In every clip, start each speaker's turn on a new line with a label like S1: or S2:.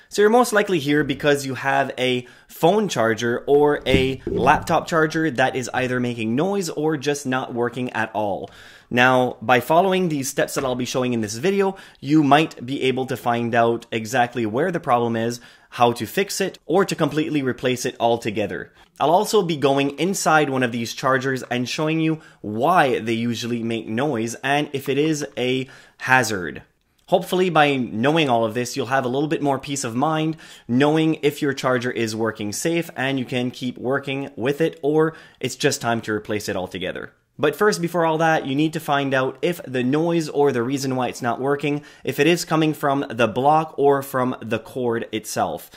S1: So you're most likely here because you have a phone charger or a laptop charger that is either making noise or just not working at all. Now, by following these steps that I'll be showing in this video, you might be able to find out exactly where the problem is, how to fix it, or to completely replace it altogether. I'll also be going inside one of these chargers and showing you why they usually make noise and if it is a hazard. Hopefully by knowing all of this, you'll have a little bit more peace of mind, knowing if your charger is working safe and you can keep working with it, or it's just time to replace it altogether. But first, before all that, you need to find out if the noise or the reason why it's not working, if it is coming from the block or from the cord itself.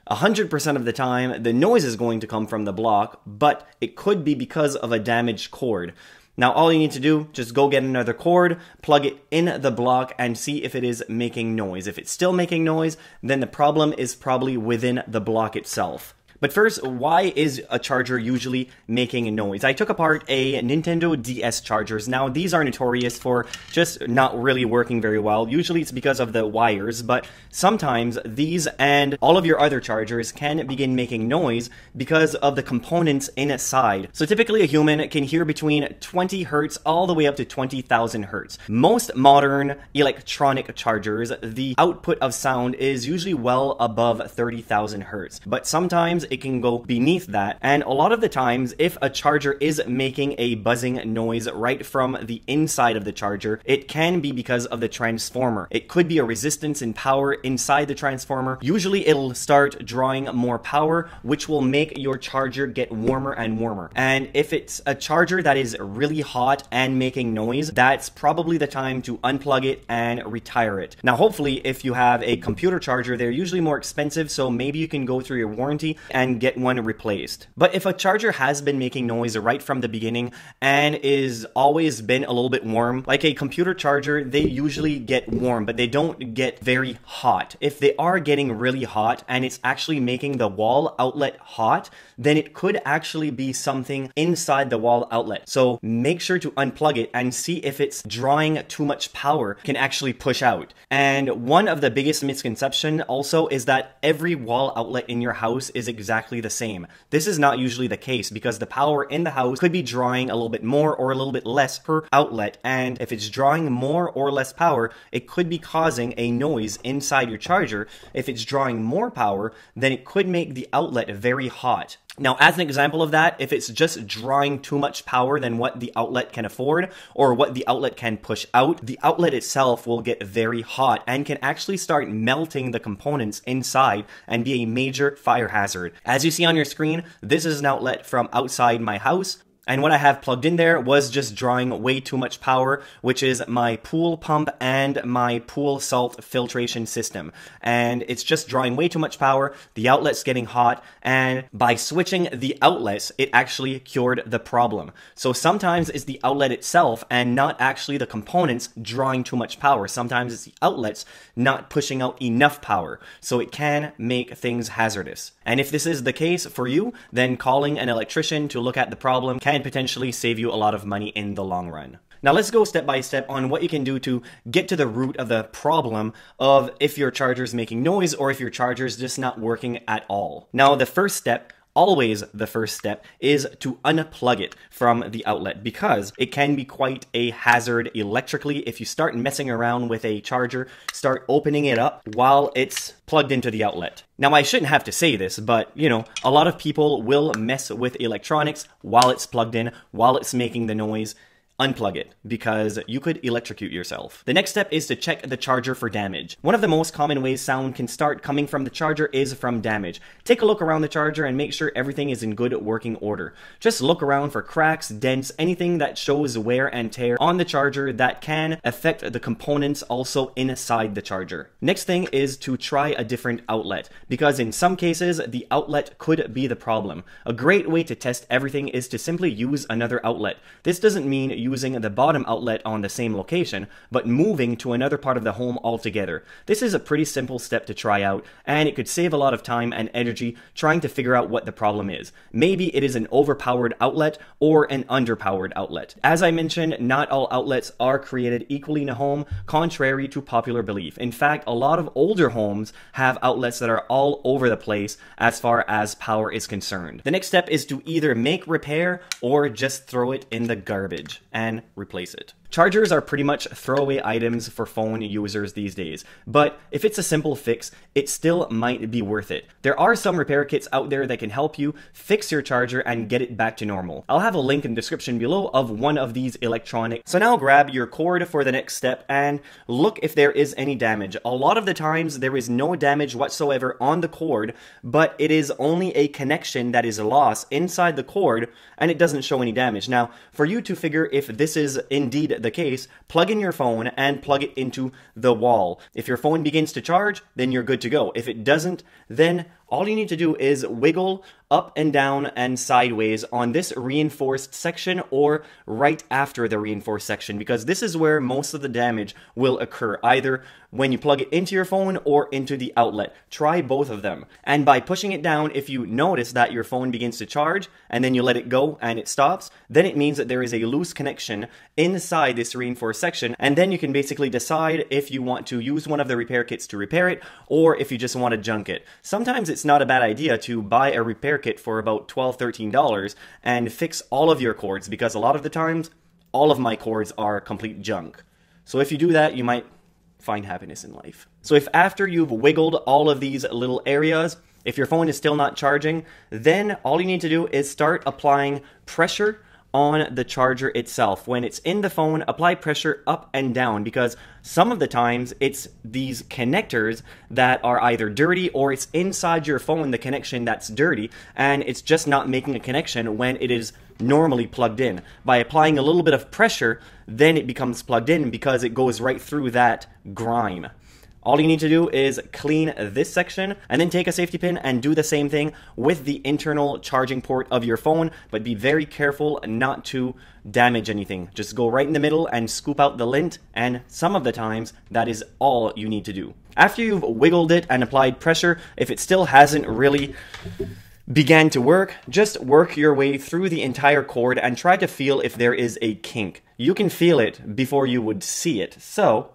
S1: 100% of the time, the noise is going to come from the block, but it could be because of a damaged cord. Now, all you need to do, just go get another cord, plug it in the block, and see if it is making noise. If it's still making noise, then the problem is probably within the block itself. But first, why is a charger usually making a noise? I took apart a Nintendo DS chargers. Now, these are notorious for just not really working very well. Usually it's because of the wires, but sometimes these and all of your other chargers can begin making noise because of the components inside. So typically a human can hear between 20 hertz all the way up to 20,000 hertz. Most modern electronic chargers, the output of sound is usually well above 30,000 hertz. But sometimes it can go beneath that, and a lot of the times if a charger is making a buzzing noise right from the inside of the charger, it can be because of the transformer. It could be a resistance in power inside the transformer. Usually it'll start drawing more power, which will make your charger get warmer and warmer. And if it's a charger that is really hot and making noise, that's probably the time to unplug it and retire it. Now hopefully if you have a computer charger, they're usually more expensive, so maybe you can go through your warranty and get one replaced. But if a charger has been making noise right from the beginning and is always been a little bit warm, like a computer charger, they usually get warm, but they don't get very hot. If they are getting really hot and it's actually making the wall outlet hot, then it could actually be something inside the wall outlet. So make sure to unplug it and see if it's drawing too much power, can actually push out. And one of the biggest misconceptions also is that every wall outlet in your house is exactly the same. This is not usually the case because the power in the house could be drawing a little bit more or a little bit less per outlet, and if it's drawing more or less power, it could be causing a noise inside your charger. If it's drawing more power, then it could make the outlet very hot. Now, as an example of that, if it's just drawing too much power than what the outlet can afford or what the outlet can push out, the outlet itself will get very hot and can actually start melting the components inside and be a major fire hazard. As you see on your screen, this is an outlet from outside my house. And what I have plugged in there was just drawing way too much power, which is my pool pump and my pool salt filtration system. And it's just drawing way too much power, the outlet's getting hot, and by switching the outlets, it actually cured the problem. So sometimes it's the outlet itself and not actually the components drawing too much power. Sometimes it's the outlets not pushing out enough power. So it can make things hazardous. And if this is the case for you, then calling an electrician to look at the problem can potentially save you a lot of money in the long run. Now let's go step by step on what you can do to get to the root of the problem of if your charger is making noise or if your charger is just not working at all. Now the first step, always the first step, is to unplug it from the outlet because it can be quite a hazard electrically if you start messing around with a charger, start opening it up while it's plugged into the outlet. Now, I shouldn't have to say this, but, you know, a lot of people will mess with electronics while it's plugged in, while it's making the noise. Unplug it, because you could electrocute yourself. The next step is to check the charger for damage. One of the most common ways sound can start coming from the charger is from damage. Take a look around the charger and make sure everything is in good working order. Just look around for cracks, dents, anything that shows wear and tear on the charger that can affect the components also inside the charger. Next thing is to try a different outlet, because in some cases, the outlet could be the problem. A great way to test everything is to simply use another outlet. This doesn't mean you using the bottom outlet on the same location, but moving to another part of the home altogether. This is a pretty simple step to try out, and it could save a lot of time and energy trying to figure out what the problem is. Maybe it is an overpowered outlet or an underpowered outlet. As I mentioned, not all outlets are created equally in a home, contrary to popular belief. In fact, a lot of older homes have outlets that are all over the place as far as power is concerned. The next step is to either make repair or just throw it in the garbage and replace it. Chargers are pretty much throwaway items for phone users these days, but if it's a simple fix, it still might be worth it. There are some repair kits out there that can help you fix your charger and get it back to normal. I'll have a link in the description below of one of these electronics. So now grab your cord for the next step and look if there is any damage. A lot of the times there is no damage whatsoever on the cord, but it is only a connection that is lost inside the cord and it doesn't show any damage. Now, for you to figure if this is indeed the case, plug in your phone and plug it into the wall. If your phone begins to charge, then you're good to go. If it doesn't, then all you need to do is wiggle up and down and sideways on this reinforced section or right after the reinforced section, because this is where most of the damage will occur, either when you plug it into your phone or into the outlet. Try both of them. And by pushing it down, if you notice that your phone begins to charge and then you let it go and it stops, then it means that there is a loose connection inside this reinforced section, and then you can basically decide if you want to use one of the repair kits to repair it or if you just want to junk it. Sometimes it's not a bad idea to buy a repair kit for about $12, $13 and fix all of your cords, because a lot of the times all of my cords are complete junk. So if you do that, you might find happiness in life. So if after you've wiggled all of these little areas, if your phone is still not charging, then all you need to do is start applying pressure on the charger itself. When it's in the phone, apply pressure up and down, because some of the times it's these connectors that are either dirty or it's inside your phone, the connection that's dirty, and it's just not making a connection when it is normally plugged in. By applying a little bit of pressure, then it becomes plugged in because it goes right through that grime. All you need to do is clean this section and then take a safety pin and do the same thing with the internal charging port of your phone, but be very careful not to damage anything. Just go right in the middle and scoop out the lint, and some of the times that is all you need to do. After you've wiggled it and applied pressure, if it still hasn't really began to work, just work your way through the entire cord and try to feel if there is a kink. You can feel it before you would see it, so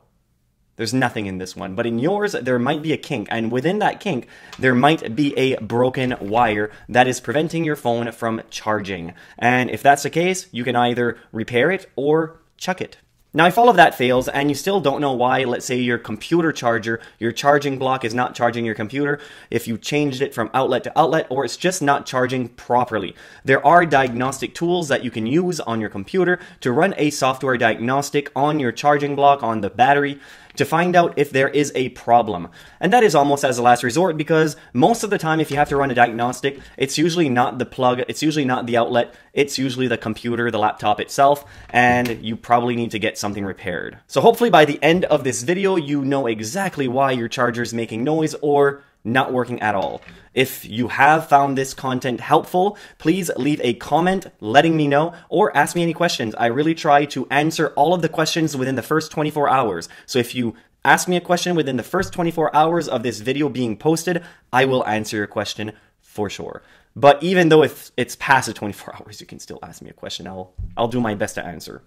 S1: there's nothing in this one, but in yours, there might be a kink, and within that kink, there might be a broken wire that is preventing your phone from charging. And if that's the case, you can either repair it or chuck it. Now, if all of that fails and you still don't know why, let's say your computer charger, your charging block is not charging your computer, if you changed it from outlet to outlet, or it's just not charging properly, there are diagnostic tools that you can use on your computer to run a software diagnostic on your charging block, on the battery, to find out if there is a problem. And that is almost as a last resort, because most of the time if you have to run a diagnostic, it's usually not the plug, it's usually not the outlet, it's usually the computer, the laptop itself, and you probably need to get something repaired. So hopefully by the end of this video, you know exactly why your charger is making noise or not working at all. If you have found this content helpful, please leave a comment letting me know, or ask me any questions. I really try to answer all of the questions within the first 24 hours. So if you ask me a question within the first 24 hours of this video being posted, I will answer your question for sure. But even though if it's past the 24 hours, you can still ask me a question. I'll do my best to answer.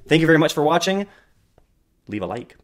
S1: Thank you very much for watching. Leave a like.